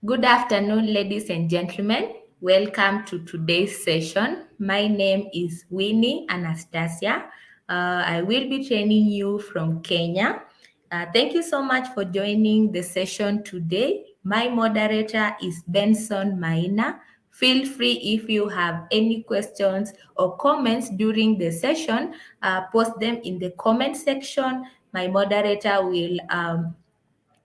Good afternoon, ladies and gentlemen. Welcome to today's session. My name is Winnie Anastasia. I will be training you from Kenya. Thank you so much for joining the session today. My moderator is Benson Maina. Feel free if you have any questions or comments during the session, post them in the comment section. My moderator will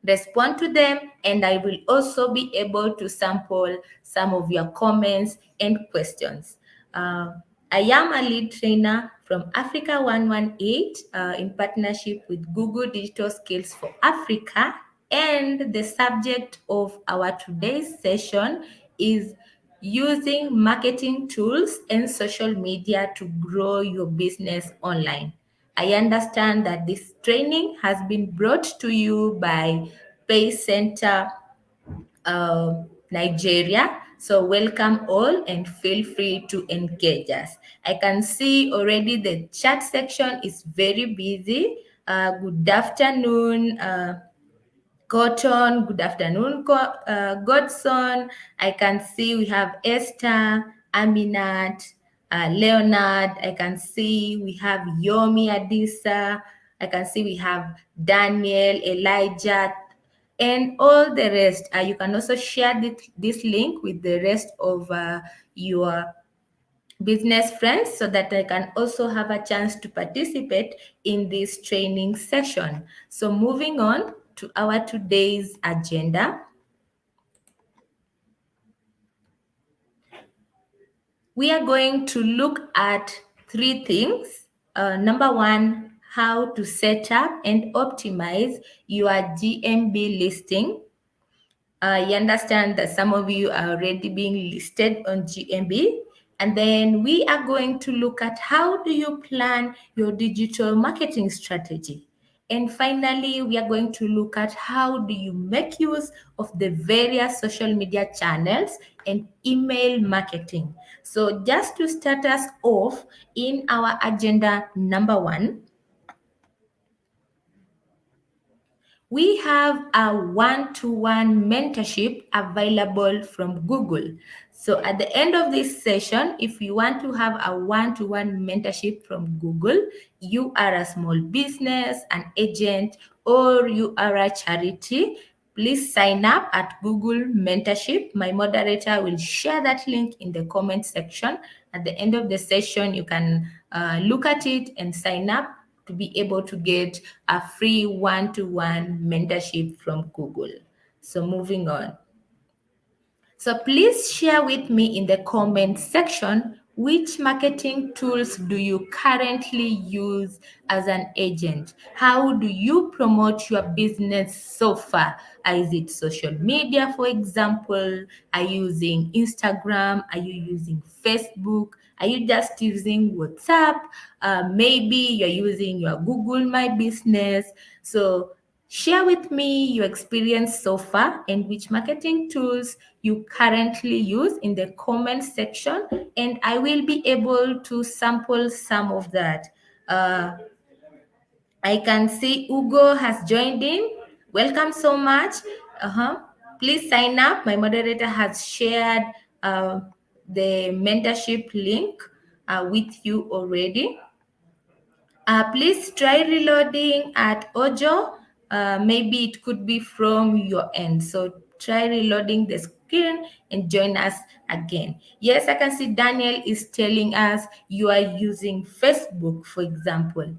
respond to them, and I will also be able to sample some of your comments and questions. I am a lead trainer from Africa 118 in partnership with Google Digital Skills for Africa, and the subject of our today's session is using marketing tools and social media to grow your business online. I understand that this training has been brought to you by Pay Center Nigeria. So welcome all and feel free to engage us. I can see already the chat section is very busy. Good afternoon, Cotton. Good afternoon, Godson. I can see we have Esther, Aminat, Leonard. I can see we have Yomi Adisa. I can see we have Daniel, Elijah, and all the rest. You can also share this link with the rest of your business friends so that I can also have a chance to participate in this training session. So moving on to our today's agenda. We are going to look at three things. Number one, how to set up and optimize your GMB listing. You understand that some of you are already being listed on GMB. And then we are going to look at how do you plan your digital marketing strategy. And finally, we are going to look at how do you make use of the various social media channels and email marketing. So just to start us off in our agenda number one, we have a one-to-one mentorship available from Google. So at the end of this session, if you want to have a one-to-one mentorship from Google, you are a small business, an agent, or you are a charity, please sign up at Google Mentorship. My moderator will share that link in the comment section. At the end of the session, you can look at it and sign up to be able to get a free one-to-one mentorship from Google. So moving on. So please share with me in the comment section which marketing tools do you currently use as an agent? How do you promote your business so far? Is it social media, for example? Are you using Instagram? Are you using Facebook? Are you just using WhatsApp? Maybe you're using your Google My Business. So share with me your experience so far and which marketing tools you currently use in the comment section, and I will be able to sample some of that. I can see Ugo has joined in. Welcome so much. Please sign up. My moderator has shared the mentorship link with you already. Please try reloading at Ojo. Maybe it could be from your end. So try reloading the screen and join us again. Yes, I can see Daniel is telling us you are using Facebook, for example.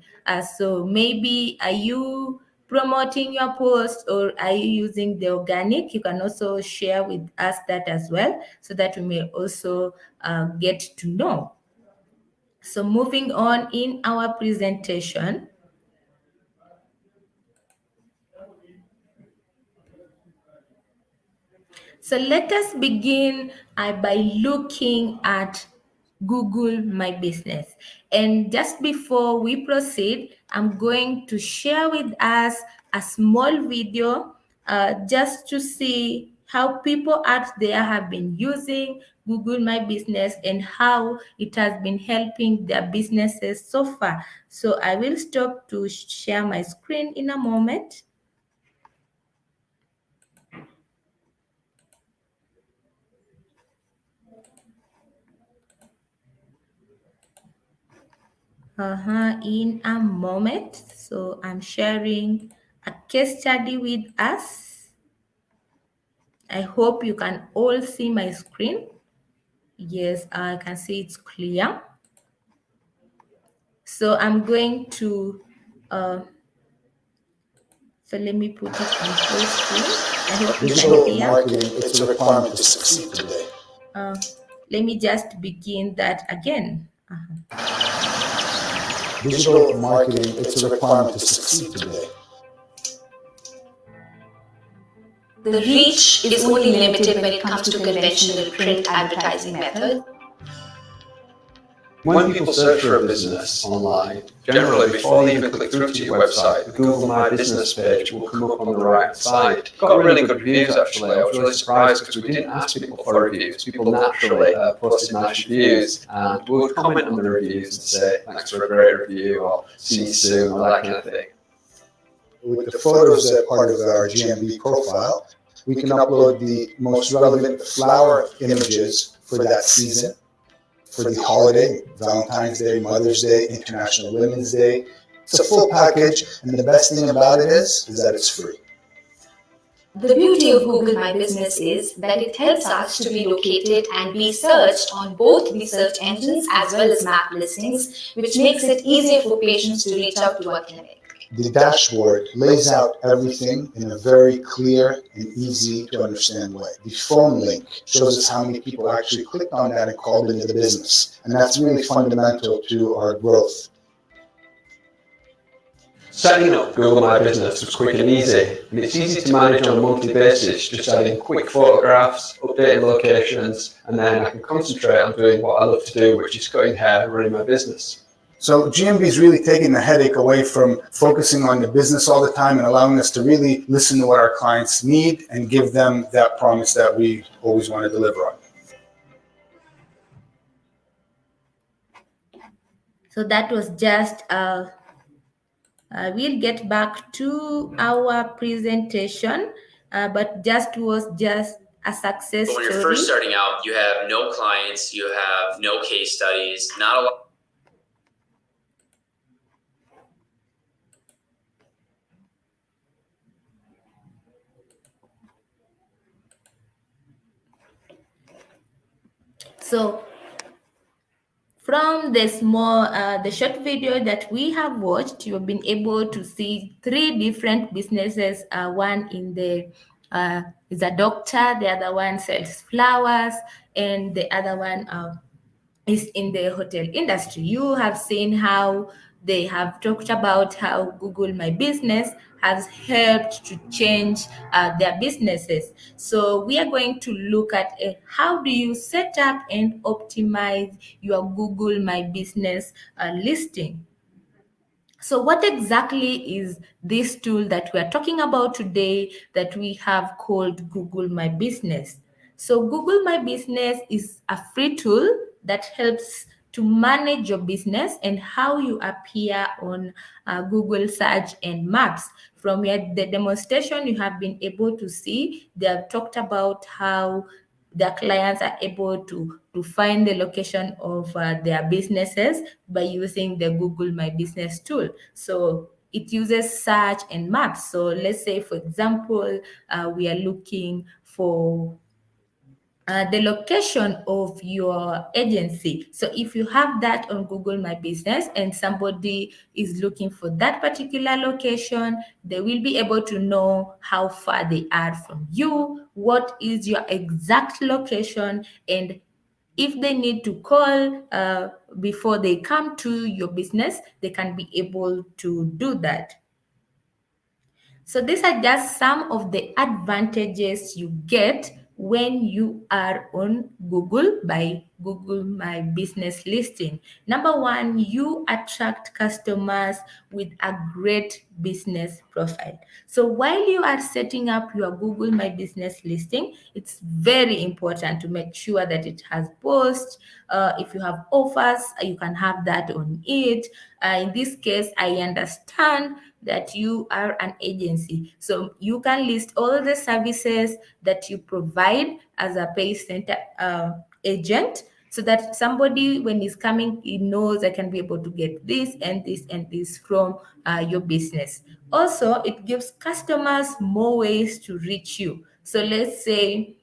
So maybe are you promoting your post or are you using the organic? You can also share with us that as well so that we may also get to know. So moving on in our presentation, so let us begin by looking at Google My Business. And just before we proceed, I'm going to share with us a small video just to see how people out there have been using Google My Business and how it has been helping their businesses so far. So I will stop to share my screen in a moment. in a moment. So I'm sharing a case study with us. I hope you can all see my screen. Yes, I can see it's clear. So I'm going to, so let me put it on full screen. I hope you can Digital hear. marketing, it's a requirement to succeed today. Let me just begin that again. Digital marketing, it's a requirement to succeed today. The reach is only limited when it comes to conventional print advertising method. When people search for a business online, generally before they even click through to your website, the Google My Business page will come up on the right side. Got really good reviews actually. I was really surprised because we didn't ask people for reviews. People naturally posted nice reviews and would comment on the reviews and say thanks for a great review or see you soon or that kind of thing. With the photos that part of our GMB profile, we can upload the most relevant flower images for that season, for the holiday, Valentine's Day, Mother's Day, International Women's Day. It's a full package, and the best thing about it is that it's free. The beauty of Google My Business is that it helps us to be located and be searched on both the search engines as well as map listings, which makes it easier for patients to reach out to our clinic. The dashboard lays out everything in a very clear and easy to understand way. The phone link shows us how many people actually clicked on that and called into the business. And that's really fundamental to our growth. Setting up Google My Business was quick and easy, and it's easy to manage on a monthly basis, just adding quick photographs, updating locations, and then I can concentrate on doing what I love to do, which is cutting hair and running my business. So GMB is really taking the headache away from focusing on the business all the time and allowing us to really listen to what our clients need and give them that promise that we always want to deliver on. So that was just we'll get back to our presentation, but was just a success But when you're story. first starting out, you have no clients, you have no case studies, not a lot. So from the short video that we have watched, you've been able to see three different businesses. One is a doctor, the other one sells flowers, and the other one is in the hotel industry. You have seen how they have talked about how Google My Business has helped to change their businesses. So we are going to look at how do you set up and optimize your Google My Business listing. So what exactly is this tool that we are talking about today that we have called Google My Business? So Google My Business is a free tool that helps to manage your business and how you appear on Google search and maps. From the demonstration you have been able to see, they have talked about how their clients are able to find the location of their businesses by using the Google My Business tool. So it uses search and maps. So let's say, for example, we are looking for the location of your agency. So if you have that on Google My Business and somebody is looking for that particular location, they will be able to know how far they are from you, what is your exact location, and if they need to call before they come to your business, they can be able to do that. So these are just some of the advantages you get when you are on Google by Google My Business listing. Number one, you attract customers with a great business profile. So while you are setting up your Google My Business listing, it's very important to make sure that it has posts. If you have offers, you can have that on it. In this case, I understand that you are an agency. So you can list all the services that you provide as a pay center agent. so that somebody, when he's coming, he knows I can be able to get this and this and this from your business. Also, it gives customers more ways to reach you. So let's say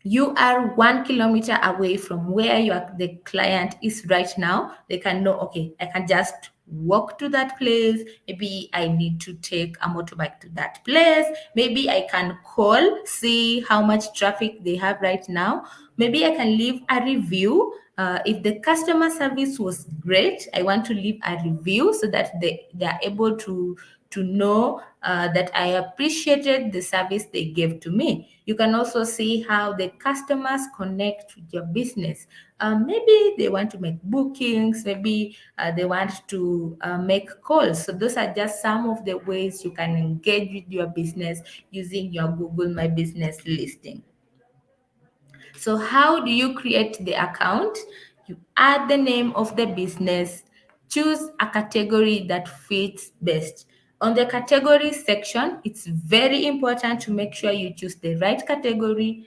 you are 1 kilometer away from where the client is right now. They can know, okay, I can just walk to that place. Maybe I need to take a motorbike to that place. Maybe I can call, see how much traffic they have right now. Maybe I can leave a review. If the customer service was great, I want to leave a review so that they are able to know that I appreciated the service they gave to me. You can also see how the customers connect with your business. Maybe they want to make bookings, maybe they want to make calls. So those are just some of the ways you can engage with your business using your Google My Business listing. So how do you create the account? You add the name of the business, choose a category that fits best. On the category section, it's very important to make sure you choose the right category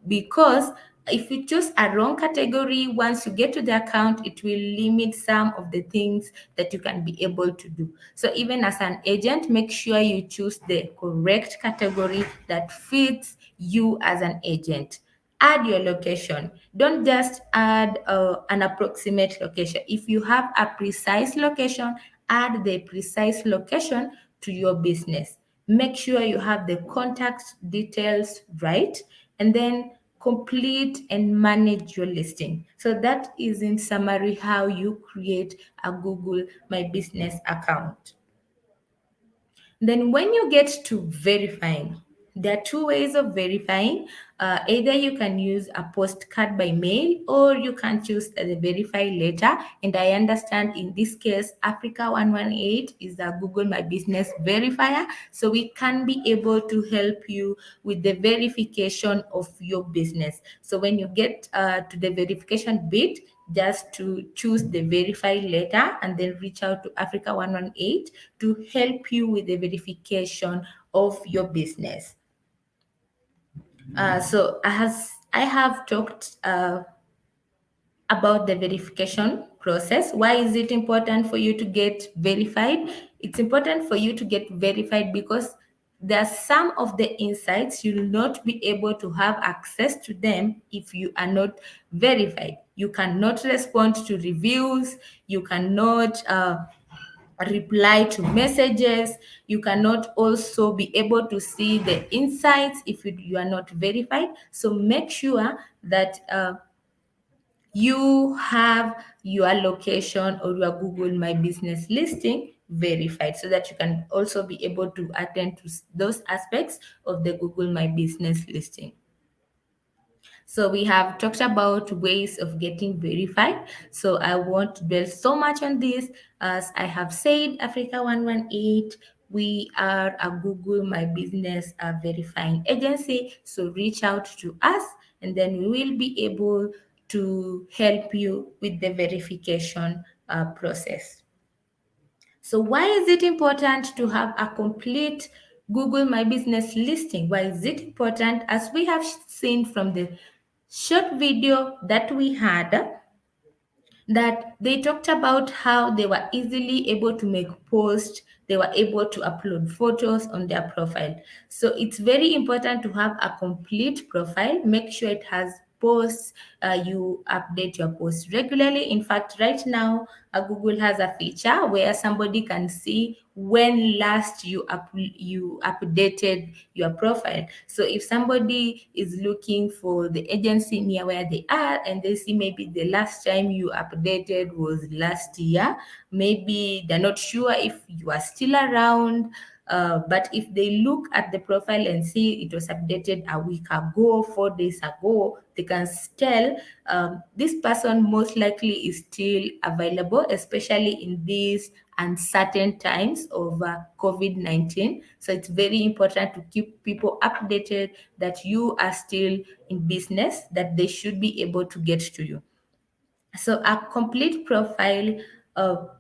because if you choose a wrong category, once you get to the account, it will limit some of the things that you can be able to do. So even as an agent, make sure you choose the correct category that fits you as an agent. Add your location. Don't just add an approximate location. If you have a precise location, add the precise location to your business. Make sure you have the contact details right, and then complete and manage your listing. So that is in summary how you create a Google My Business account. Then when you get to verifying, there are two ways of verifying. Either you can use a postcard by mail or you can choose the verify letter. And I understand in this case, Africa118 is a Google My Business verifier. So we can be able to help you with the verification of your business. So when you get to the verification bit, just to choose the verify letter and then reach out to Africa118 to help you with the verification of your business. So as I have talked about the verification process. Why is it important for you to get verified? It's important for you to get verified because there are some of the insights you will not be able to have access to them if you are not verified. You cannot respond to reviews, you cannot reply to messages, you cannot also be able to see the insights if you are not verified. So make sure that you have your location or your Google My Business listing verified so that you can also be able to attend to those aspects of the Google My Business listing. So we have talked about ways of getting verified. So I won't dwell so much on this. As I have said, Africa118, we are a Google My Business verifying agency. So reach out to us and then we will be able to help you with the verification process. So why is it important to have a complete Google My Business listing? Why is it important? As we have seen from the short video that we had, that they talked about how they were easily able to make posts, they were able to upload photos on their profile. So it's very important to have a complete profile. Make sure it has posts, you update your posts regularly. In fact, right now, Google has a feature where somebody can see when last you updated your profile. So if somebody is looking for the agency near where they are and they see maybe the last time you updated was last year, maybe they're not sure if you are still around. But if they look at the profile and see it was updated a week ago, 4 days ago, they can tell this person most likely is still available, especially in these uncertain times of COVID-19. So it's very important to keep people updated that you are still in business, that they should be able to get to you. So a complete profile of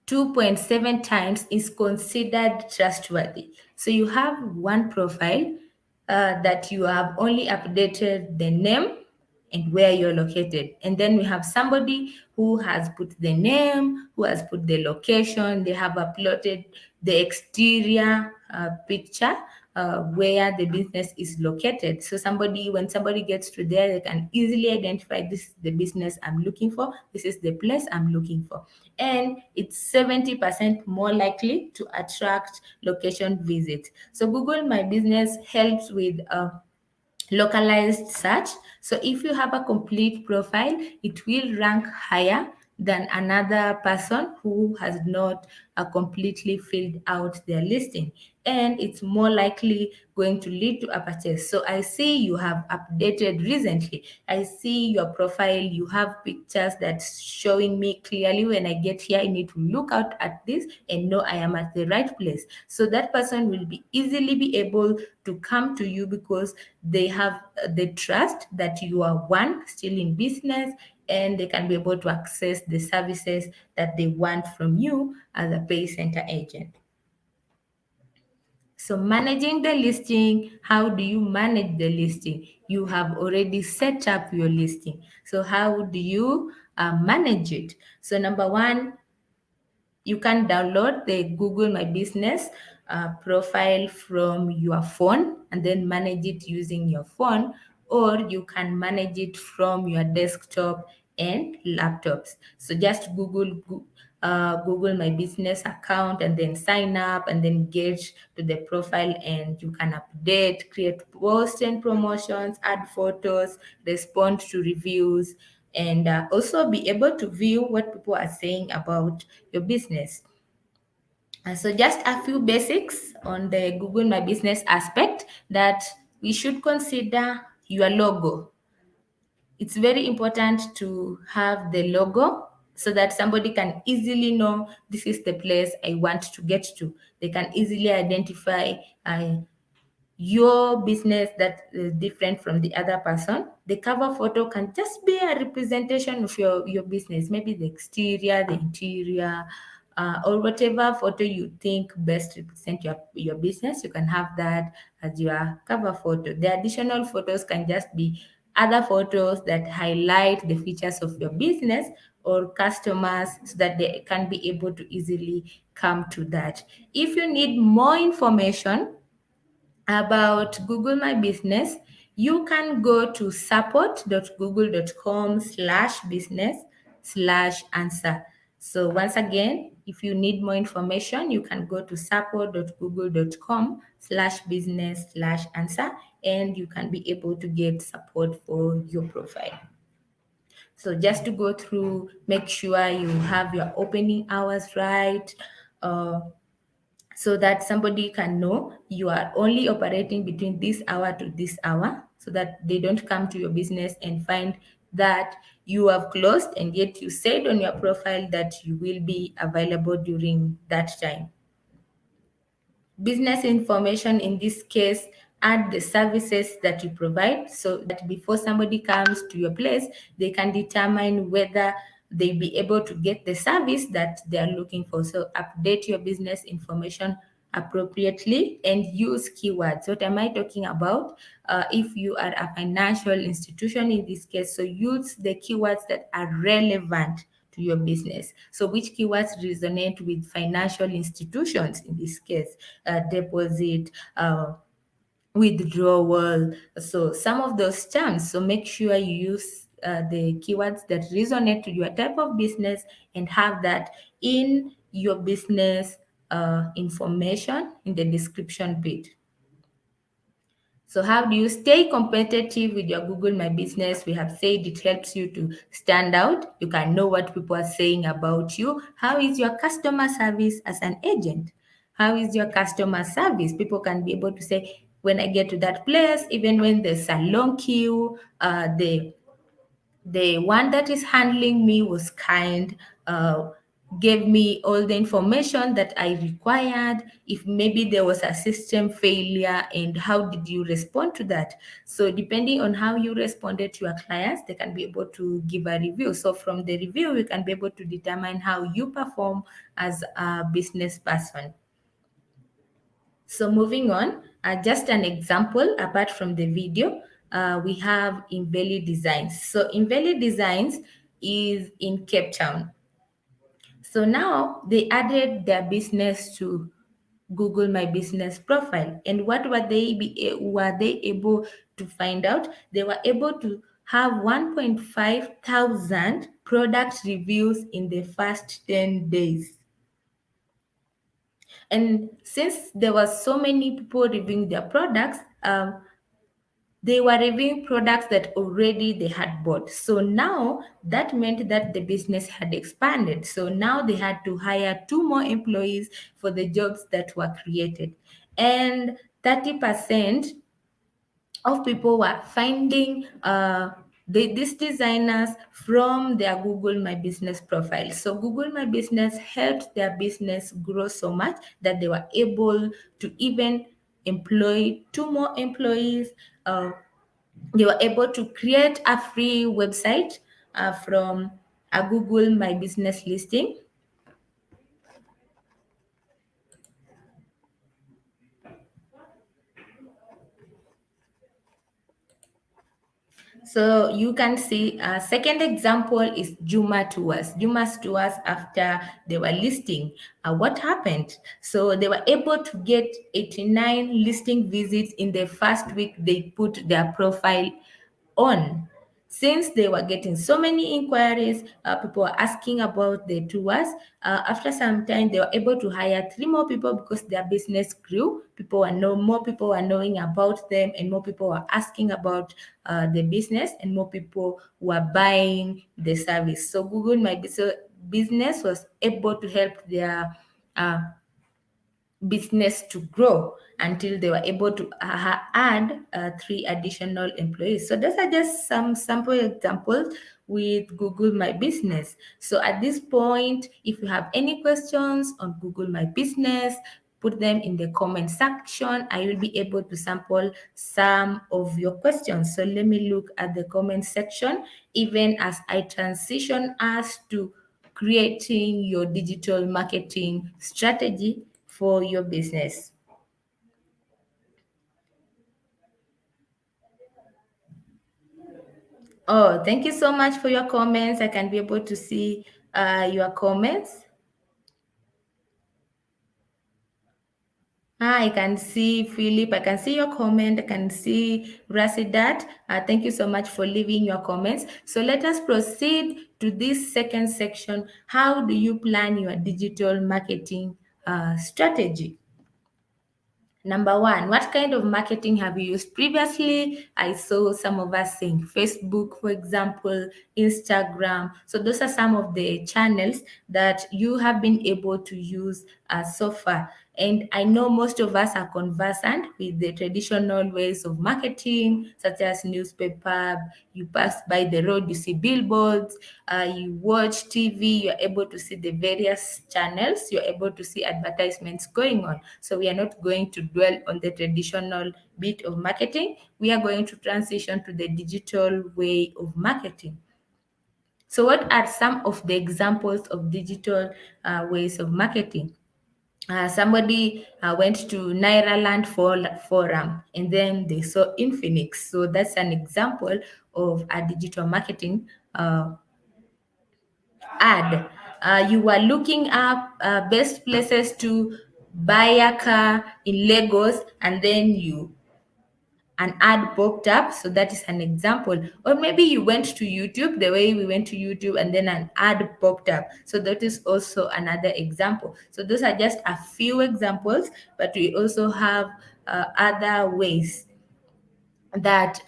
2.7 times is considered trustworthy. So you have one profile that you have only updated the name, and where you're located. And then we have somebody who has put the name, who has put the location, they have uploaded the exterior picture where the business is located. So when somebody gets to there, they can easily identify this is the business I'm looking for, this is the place I'm looking for. And it's 70% more likely to attract location visits. So Google My Business helps with localized search. So if you have a complete profile, it will rank higher than another person who has not completely filled out their listing, and it's more likely going to lead to a purchase. So I see you have updated recently. I see your profile, you have pictures that's showing me clearly when I get here I need to look out at this and know I am at the right place. So that person will be easily be able to come to you because they have the trust that you are one still in business, and they can be able to access the services that they want from you as a pay center agent. So managing the listing, how do you manage the listing? You have already set up your listing. So how do you manage it? So number one, you can download the Google My Business profile from your phone and then manage it using your phone, or you can manage it from your desktop and laptops. So just Google My Business account and then sign up and then get to the profile, and you can update, create posts and promotions, add photos, respond to reviews, and also be able to view what people are saying about your business. And so just a few basics on the Google My Business aspect that we should consider: your logo. It's very important to have the logo so that somebody can easily know this is the place I want to get to. They can easily identify your business that is different from the other person. The cover photo can just be a representation of your business, maybe the exterior, the interior, or whatever photo you think best represent your business. You can have that as your cover photo. The additional photos can just be other photos that highlight the features of your business or customers so that they can be able to easily come to that. If you need more information about Google My Business, you can go to support.google.com/business/answer. So once again, if you need more information, you can go to support.google.com/business/answer, and you can be able to get support for your profile. So just to go through, make sure you have your opening hours right, so that somebody can know you are only operating between this hour to this hour, so that they don't come to your business and find that you have closed and yet you said on your profile that you will be available during that time. Business information in this case, add the services that you provide so that before somebody comes to your place, they can determine whether they be able to get the service that they are looking for. So update your business information appropriately and use keywords. What am I talking about? If you are a financial institution in this case, so use the keywords that are relevant to your business. So which keywords resonate with financial institutions in this case? Deposit, withdrawal. So some of those terms. So make sure you use the keywords that resonate to your type of business and have that in your business information in the description bit. So how do you stay competitive with your Google My Business? We have said it helps you to stand out. You can know what people are saying about you. How is your customer service as an agent? How is your customer service? People can be able to say, when I get to that place, even when there's a long queue, the one that is handling me was kind, gave me all the information that I required. If maybe there was a system failure, and how did you respond to that? So depending on how you responded to your clients, they can be able to give a review. So from the review, we can be able to determine how you perform as a business person. So moving on, just an example apart from the video. we have Inveli Designs. So Inveli Designs is in Cape Town. So now they added their business to Google My Business profile. And what were they able to find out? They were able to have 1.5 thousand product reviews in the first 10 days. And since there were so many people reviewing their products, they were reviewing products that already they had bought. So now that meant that the business had expanded. So now they had to hire 2 more employees for the jobs that were created. And 30% of people were finding these designers from their Google My Business profile. So Google My Business helped their business grow so much that they were able to even employ 2 more employees. They were able to create a free website from a Google My Business listing. So you can see a second example is Juma Tours. Juma's Tours after they were listing. What happened? So they were able to get 89 listing visits in the first week they put their profile on. Since they were getting so many inquiries, people were asking about the tours. After some time, they were able to hire 3 more people because their business grew. More people were knowing about them, and more people were asking about the business, and more people were buying the service. So Google My Business was able to help their uh, business to grow until they were able to add 3 additional employees. So those are just some sample examples with Google My Business. So at this point, if you have any questions on Google My Business, put them in the comment section. I will be able to sample some of your questions. So let me look at the comment section, even as I transition us to creating your digital marketing strategy for your business. Oh, thank you so much for your comments. I can be able to see your comments. I can see Philip. I can see your comment. I can see Rasidat. Thank you so much for leaving your comments. So let us proceed to this second section. How do you plan your digital marketing strategy? Number one, what kind of marketing have you used previously? I saw some of us saying Facebook, for example, Instagram. So those are some of the channels that you have been able to use so far. And I know most of us are conversant with the traditional ways of marketing, such as newspaper. You pass by the road, you see billboards, you watch TV, you're able to see the various channels, you're able to see advertisements going on. So we are not going to dwell on the traditional bit of marketing. We are going to transition to the digital way of marketing. So what are some of the examples of digital ways of marketing? Somebody went to Nairaland Forum and then they saw Infinix. So that's an example of a digital marketing ad. You were looking up best places to buy a car in Lagos, and then an ad popped up. So that is an example. Or maybe you went to YouTube, the way we went to YouTube, and then an ad popped up. So that is also another example. So those are just a few examples, but we also have other ways that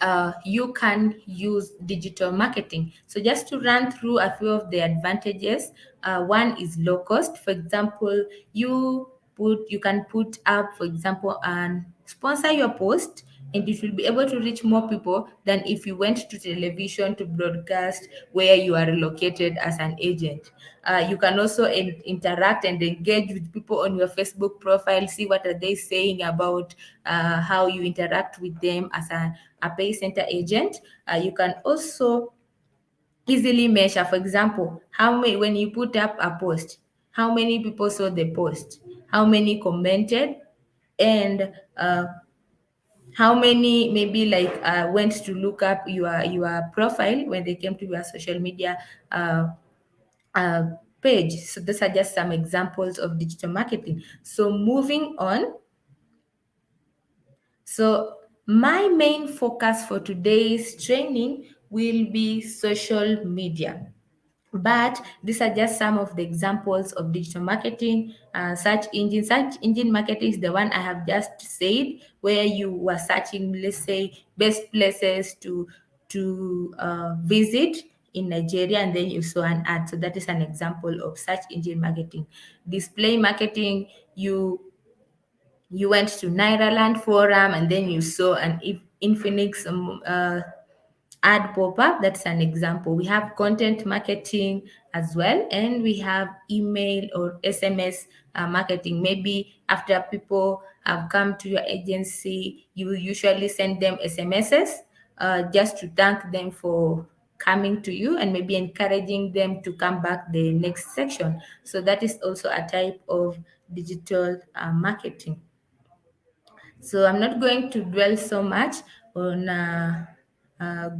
you can use digital marketing. So just to run through a few of the advantages, one is low cost. For example, you can put up, for example, and sponsor your post, and it will be able to reach more people than if you went to television to broadcast where you are located as an agent. You can also interact and engage with people on your Facebook profile, see what are they saying about how you interact with them as a pay center agent. You can also easily measure, for example, how many, when you put up a post, how many people saw the post, how many commented, and how many maybe like went to look up your profile when they came to your social media uh, uh, page. So these are just some examples of digital marketing. So moving on. So my main focus for today's training will be social media. But these are just some of the examples of digital marketing. Search engine marketing is the one I have just said, where you were searching, let's say, best places to visit in Nigeria, and then you saw an ad. So that is an example of search engine marketing. Display marketing, you went to Nairaland Forum and then you saw an Infinix ad pop up. That's an example. We have content marketing as well, and we have email or SMS marketing. Maybe after people have come to your agency, you usually send them SMSs just to thank them for coming to you and maybe encouraging them to come back the next section. So that is also a type of digital marketing. So I'm not going to dwell so much on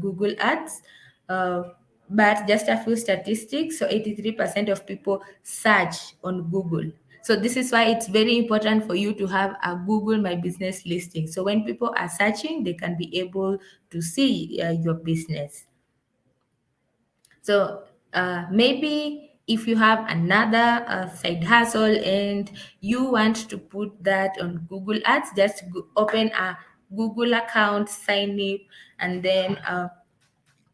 Google Ads, uh, but just a few statistics. So 83% of people search on Google. So this is why it's very important for you to have a Google My Business listing. So when people are searching, they can be able to see your business. So maybe if you have another side hustle and you want to put that on Google Ads, just open a Google account, sign up, and then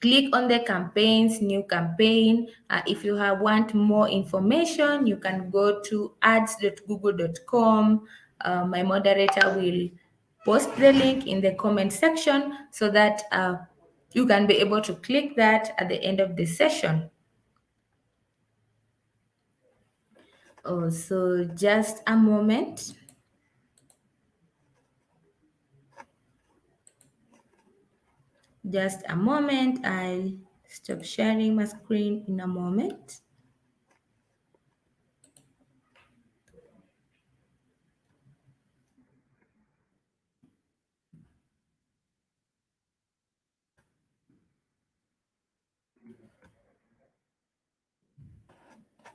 click on the campaigns, new campaign. If you want more information, you can go to ads.google.com. My moderator will post the link in the comment section so that you can be able to click that at the end of the session. Oh, so just a moment. Just a moment. I'll stop sharing my screen in a moment.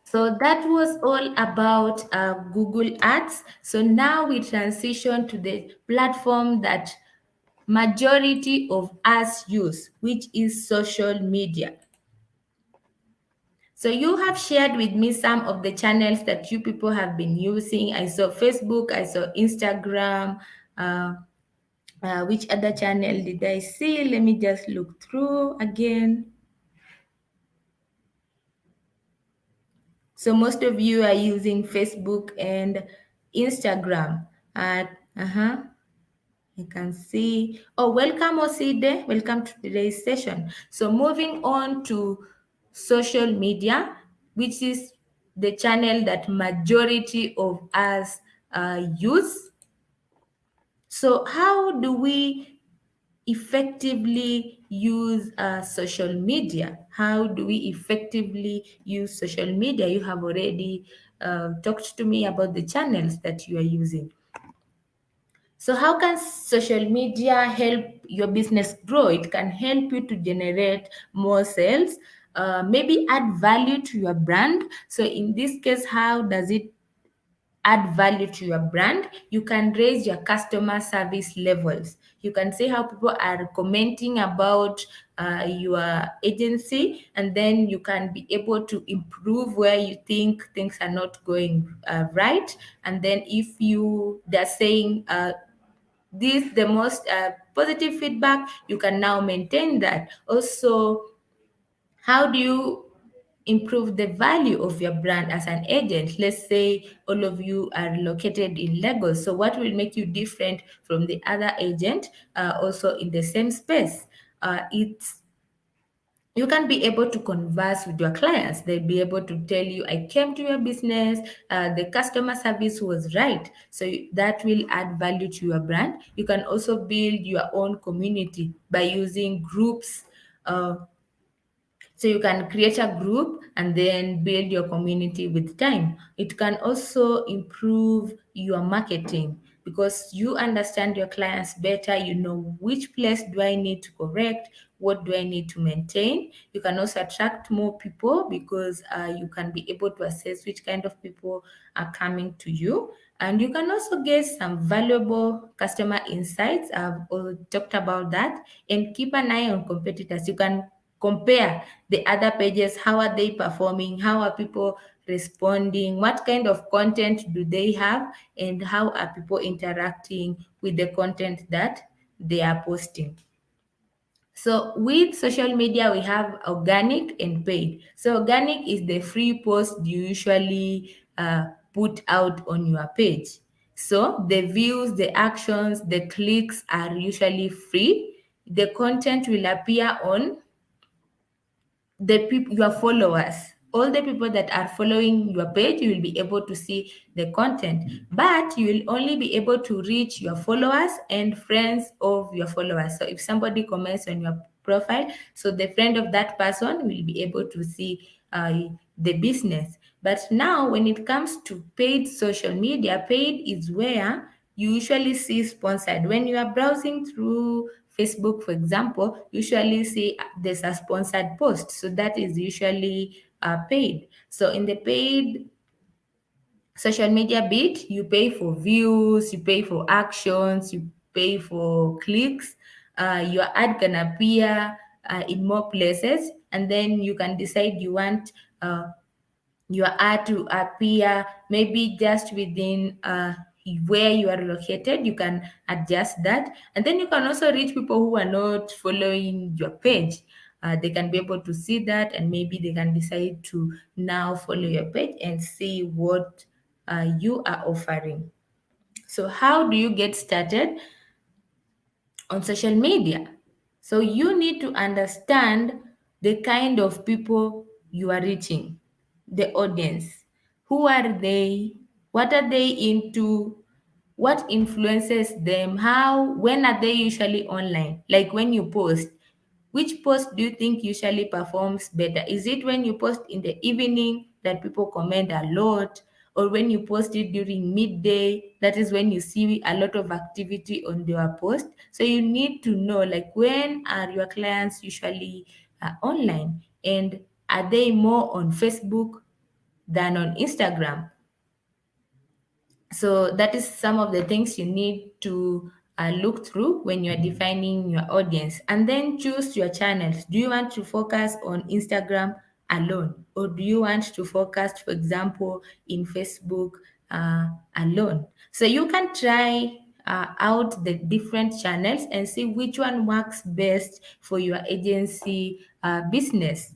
So that was all about Google Ads. So now we transition to the platform that majority of us use, which is social media. So you have shared with me some of the channels that you people have been using. I saw Facebook, I saw Instagram. Which other channel did I see? Let me just look through again. So most of you are using Facebook and Instagram. I can see. Oh, welcome, Oside. Welcome to today's session. So moving on to social media, which is the channel that majority of us use. So how do we effectively use social media? How do we effectively use social media? You have already talked to me about the channels that you are using. So how can social media help your business grow? It can help you to generate more sales, maybe add value to your brand. So in this case, how does it add value to your brand? You can raise your customer service levels. You can see how people are commenting about your agency, and then you can be able to improve where you think things are not going right. And then if they're saying this the most positive feedback, you can now maintain that. Also, how do you improve the value of your brand as an agent? Let's say all of you are located in Lagos. So what will make you different from the other agent also in the same space? It's You can be able to converse with your clients. They'll be able to tell you, I came to your business, the customer service was right. So that will add value to your brand. You can also build your own community by using groups. So you can create a group and then build your community with time. It can also improve your marketing. because you understand your clients better. You know which place do I need to correct, what do I need to maintain. You can also attract more people because you can be able to assess which kind of people are coming to you. And you can also get some valuable customer insights. I've talked about that. And keep an eye on competitors. You can compare the other pages. How are they performing? How are people responding? What kind of content do they have? And how are people interacting with the content that they are posting? So with social media, we have organic and paid. So organic is the free post you usually put out on your page. So the views, the actions, the clicks are usually free. The content will appear on the people, your followers, all the people that are following your page. You will be able to see the content, but you will only be able to reach your followers and friends of your followers. So if somebody comments on your profile, so the friend of that person will be able to see the business. But now when it comes to paid social media, paid is where you usually see sponsored. When you are browsing through Facebook, for example, usually see there's a sponsored post. So that is usually paid. So in the paid social media bit, you pay for views, you pay for actions, you pay for clicks. Your ad can appear in more places, and then you can decide you want your ad to appear maybe just within where you are located. You can adjust that, and then you can also reach people who are not following your page. They can be able to see that, and maybe they can decide to now follow your page and see what you are offering. So how do you get started on social media? So you need to understand the kind of people you are reaching, the audience. Who are they? What are they into? What influences them? How, when are they usually online? Like when you post, which post do you think usually performs better? Is it when you post in the evening that people comment a lot? Or when you post it during midday, that is when you see a lot of activity on your post? So you need to know, like, when are your clients usually online? And are they more on Facebook than on Instagram? So that is some of the things you need to look through when you're defining your audience. And then choose your channels. Do you want to focus on Instagram alone, or do you want to focus, for example, in Facebook alone? So you can try out the different channels and see which one works best for your agency business.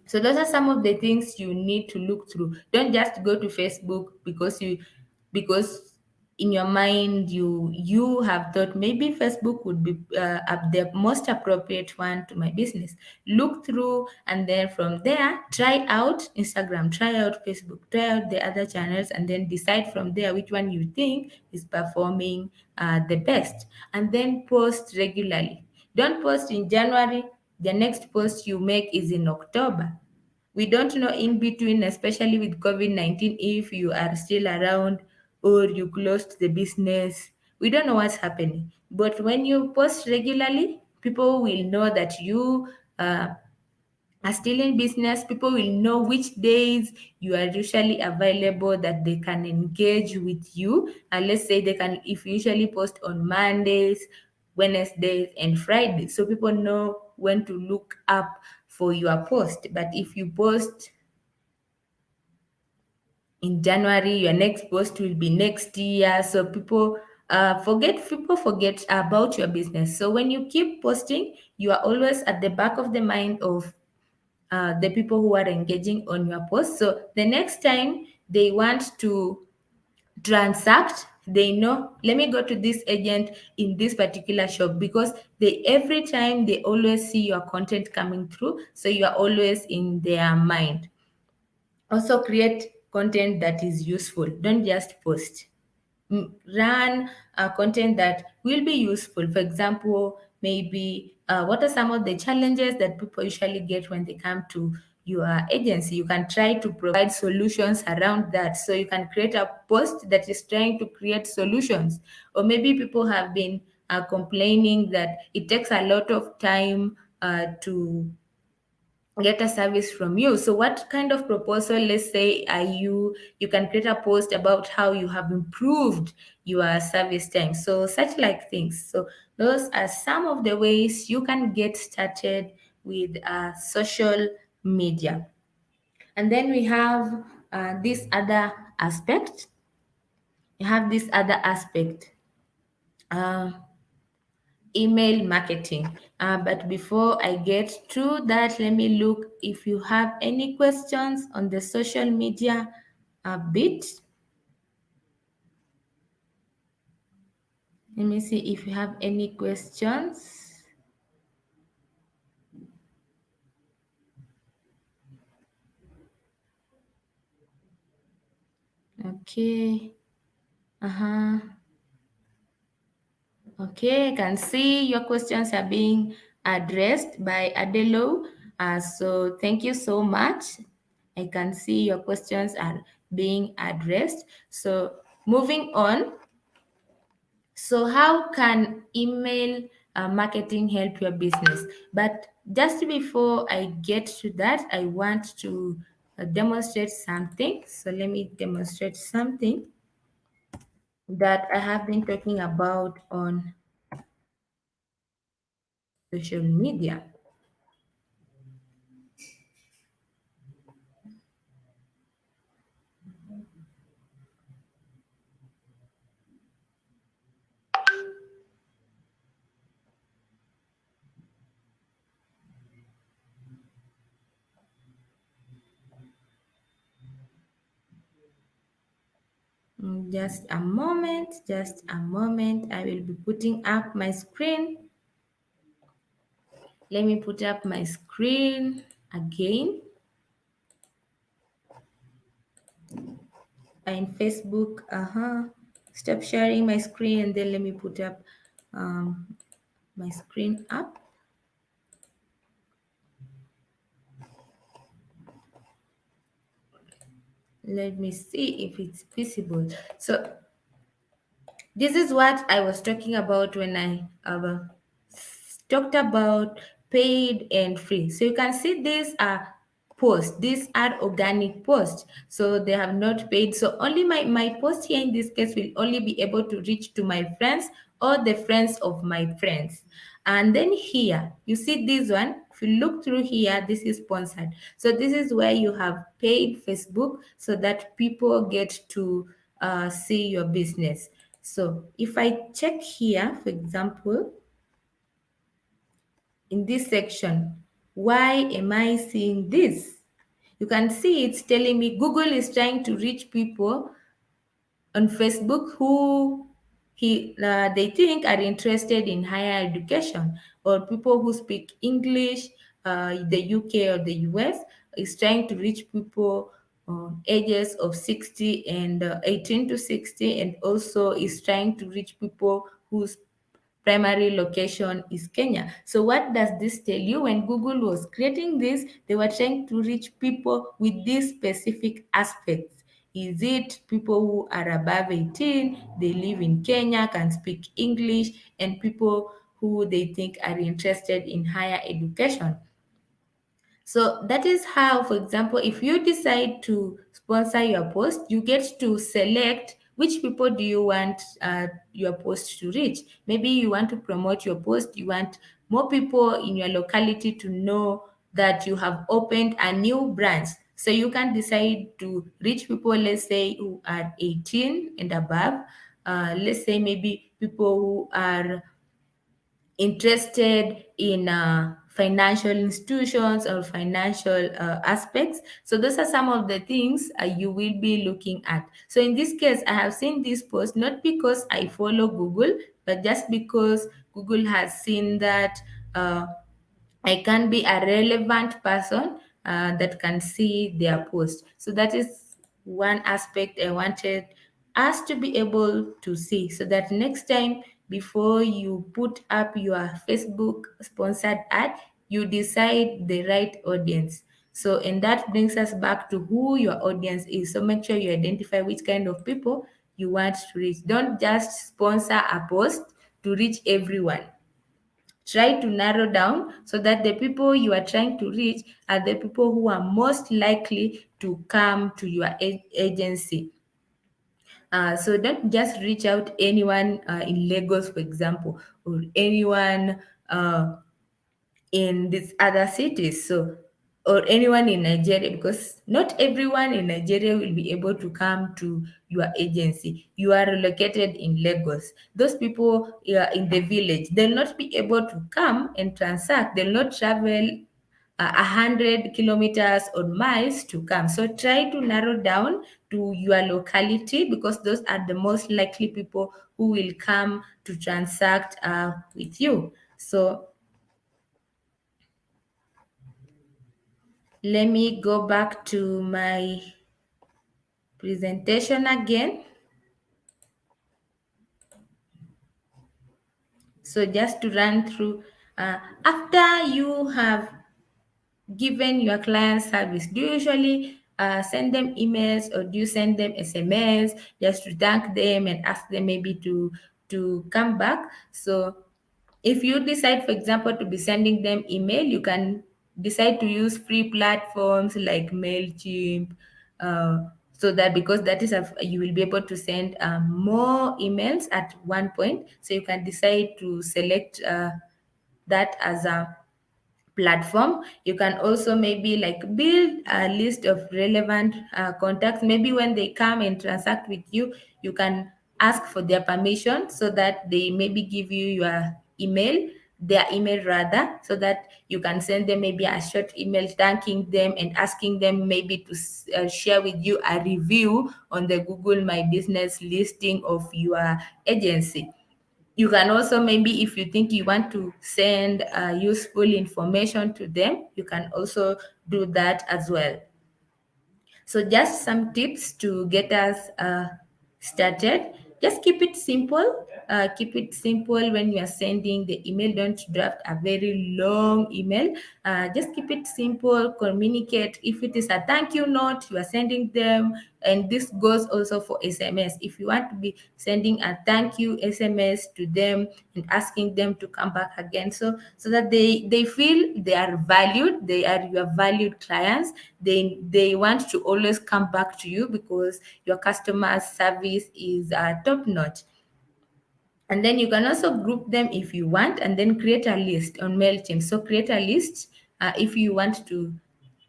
So those are some of the things you need to look through. Don't just go to Facebook because in your mind you have thought maybe Facebook would be the most appropriate one to my business. Look through, and then from there try out Instagram, try out Facebook, try out the other channels, and then decide from there which one you think is performing the best, and then post regularly. Don't post in January, the next post you make is in October. We don't know in between, especially with COVID-19, if you are still around or you closed the business. We don't know what's happening. But when you post regularly, people will know that you are still in business. People will know which days you are usually available, that they can engage with you. And let's say they can, if you usually post on Mondays, Wednesdays, and Fridays, so people know when to look up for your post. But if you post in January, your next post will be next year. So people forget about your business. So when you keep posting, you are always at the back of the mind of the people who are engaging on your post. So the next time they want to transact, they know, let me go to this agent in this particular shop, because they, every time they always see your content coming through, so you are always in their mind. Also create content that is useful. Don't just post. Run content that will be useful. For example, maybe what are some of the challenges that people usually get when they come to your agency. You can try to provide solutions around that. So you can create a post that is trying to create solutions. Or maybe people have been complaining that it takes a lot of time to get a service from you. So what kind of proposal, let's say, are you can create a post about how you have improved your service time, so such like things. So those are some of the ways you can get started with social media. And then we have this other aspect. You have this other aspect, uh, email marketing. But before I get to that, let me look if you have any questions on the social media bit. Let me see if you have any questions. Okay. Uh-huh. Okay, I can see your questions are being addressed by Adelo. So thank you so much. I can see your questions are being addressed. So moving on. So how can email marketing help your business? But just before I get to that, I want to demonstrate something. So let me demonstrate something that I have been talking about on social media. Just a moment, just a moment. I will be putting up my screen. Let me put up my screen again. In Facebook, stop sharing my screen and then let me put up my screen up. Let me see if it's visible. So this is what I was talking about when I talked about paid and free. So you can see these are posts. These are organic posts. So they have not paid. So only my post here in this case will only be able to reach to my friends or the friends of my friends. And then here, you see this one. If you look through here, this is sponsored. So this is where you have paid Facebook so that people get to see your business. So if I check here, for example, in this section, why am I seeing this? You can see it's telling me Google is trying to reach people on Facebook who they think are interested in higher education, or people who speak English, the UK or the US is trying to reach people ages of 60 and 18 to 60, and also is trying to reach people whose primary location is Kenya. So what does this tell you? When Google was creating this, they were trying to reach people with these specific aspects. Is it people who are above 18, they live in Kenya, can speak English, and people who they think are interested in higher education? So that is how, for example, if you decide to sponsor your post, you get to select which people do you want your post to reach. Maybe you want to promote your post, you want more people in your locality to know that you have opened a new branch. So you can decide to reach people, let's say, who are 18 and above. Let's say maybe people who are interested in financial institutions or financial aspects. So those are some of the things you will be looking at. So in this case, I have seen this post not because I follow Google, but just because Google has seen that I can be a relevant person that can see their post. So that is one aspect I wanted us to be able to see, so that next time before you put up your Facebook sponsored ad, you decide the right audience. So, and that brings us back to who your audience is. So make sure you identify which kind of people you want to reach. Don't just sponsor a post to reach everyone. Try to narrow down so that the people you are trying to reach are the people who are most likely to come to your agency. So don't just reach out anyone in Lagos, for example, or anyone in these other cities. So, or anyone in Nigeria, because not everyone in Nigeria will be able to come to your agency. You are located in Lagos. Those people in the village, they'll not be able to come and transact. They'll not travel 100 kilometers or miles to come. So try to narrow down to your locality, because those are the most likely people who will come to transact with you. So let me go back to my presentation again. So just to run through, after you have given your client service, do you usually send them emails, or do you send them SMS just to thank them and ask them maybe to come back? So if you decide, for example, to be sending them email, you can decide to use free platforms like MailChimp, so that, because that is you will be able to send more emails at one point. So you can decide to select that as a platform. You can also maybe like build a list of relevant contacts. Maybe when they come and transact with you, you can ask for their permission so that they maybe give you their email rather, so that you can send them maybe a short email thanking them and asking them maybe to share with you a review on the Google My Business listing of your agency. You can also, maybe if you think you want to send useful information to them, you can also do that as well. So just some tips to get us started. Just keep it simple. Keep it simple when you are sending the email. Don't draft a very long email. Just keep it simple. Communicate. If it is a thank you note, you are sending them, and this goes also for SMS. If you want to be sending a thank you SMS to them and asking them to come back again, so that they feel they are valued, they are your valued clients. They want to always come back to you because your customer service is top notch. And then you can also group them if you want, and then create a list on MailChimp. So create a list if you want to,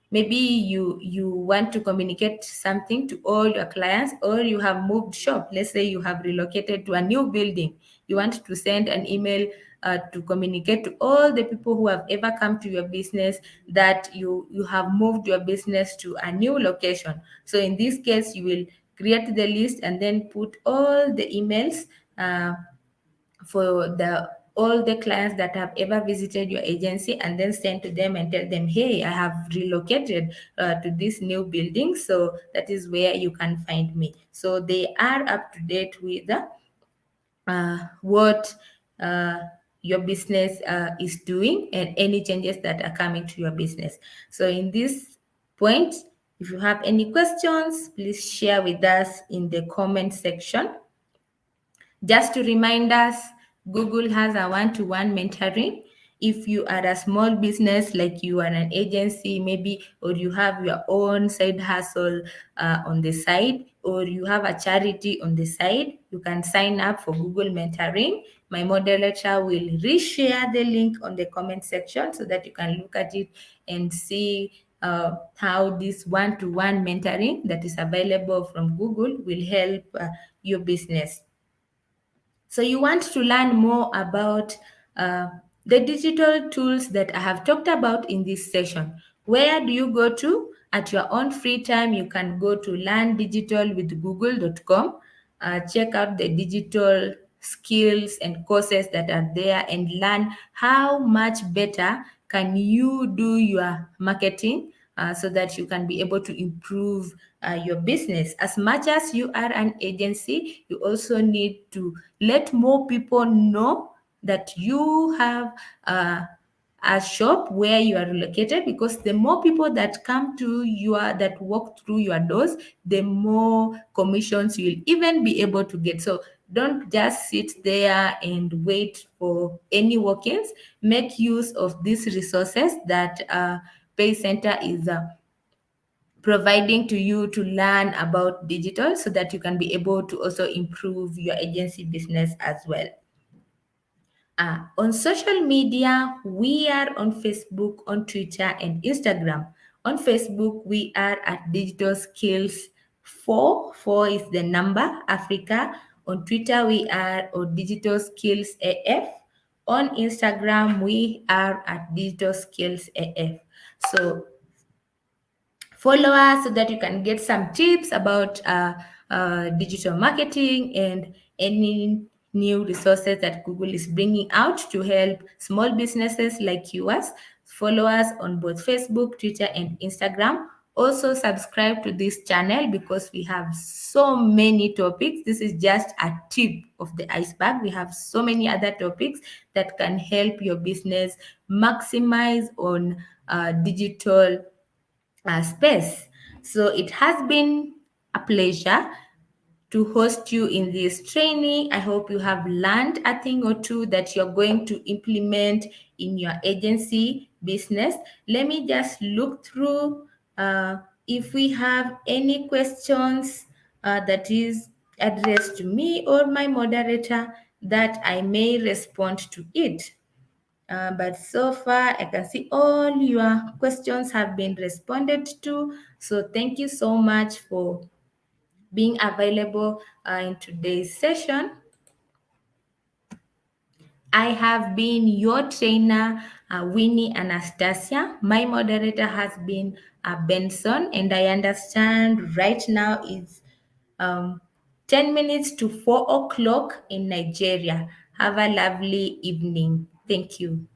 maybe you want to communicate something to all your clients, or you have moved shop. Let's say you have relocated to a new building. You want to send an email to communicate to all the people who have ever come to your business that you have moved your business to a new location. So in this case, you will create the list and then put all the emails for all the clients that have ever visited your agency, and then send to them and tell them, hey, I have relocated to this new building, so that is where you can find me. So they are up to date with what your business is doing, and any changes that are coming to your business. So in this point, if you have any questions, please share with us in the comment section. Just to remind us, Google has a one-to-one mentoring. If you are a small business, like you are an agency maybe, or you have your own side hustle on the side, or you have a charity on the side, you can sign up for Google mentoring. My moderator will reshare the link on the comment section so that you can look at it and see how this one-to-one mentoring that is available from Google will help your business. So you want to learn more about the digital tools that I have talked about in this session. Where do you go to? At your own free time, you can go to learndigitalwithgoogle.com. Check out the digital skills and courses that are there, and learn how much better can you do your marketing, so that you can be able to improve your business. As much as you are an agency, you also need to let more people know that you have a shop where you are located, because the more people that that walk through your doors, the more commissions you'll even be able to get. So don't just sit there and wait for any walk-ins. Make use of these resources that Pay Center is providing to you to learn about digital, so that you can be able to also improve your agency business as well. On social media, we are on Facebook, on Twitter, and Instagram. On Facebook, we are at Digital Skills 4. 4 is the number, Africa. On Twitter, we are on Digital Skills AF. On Instagram, we are at Digital Skills AF. So follow us so that you can get some tips about digital marketing and any new resources that Google is bringing out to help small businesses like yours. Follow us on both Facebook, Twitter, and Instagram. Also, subscribe to this channel because we have so many topics. This is just a tip of the iceberg. We have so many other topics that can help your business maximize on digital space. So it has been a pleasure to host you in this training. I hope you have learned a thing or two that you're going to implement in your agency business. Let me just look through if we have any questions that is addressed to me or my moderator, that I may respond to it. But so far, I can see all your questions have been responded to. So thank you so much for being available in today's session. I have been your trainer, Winnie Anastasia. My moderator has been Benson, and I understand right now is 10 minutes to 4 o'clock in Nigeria. Have a lovely evening. Thank you.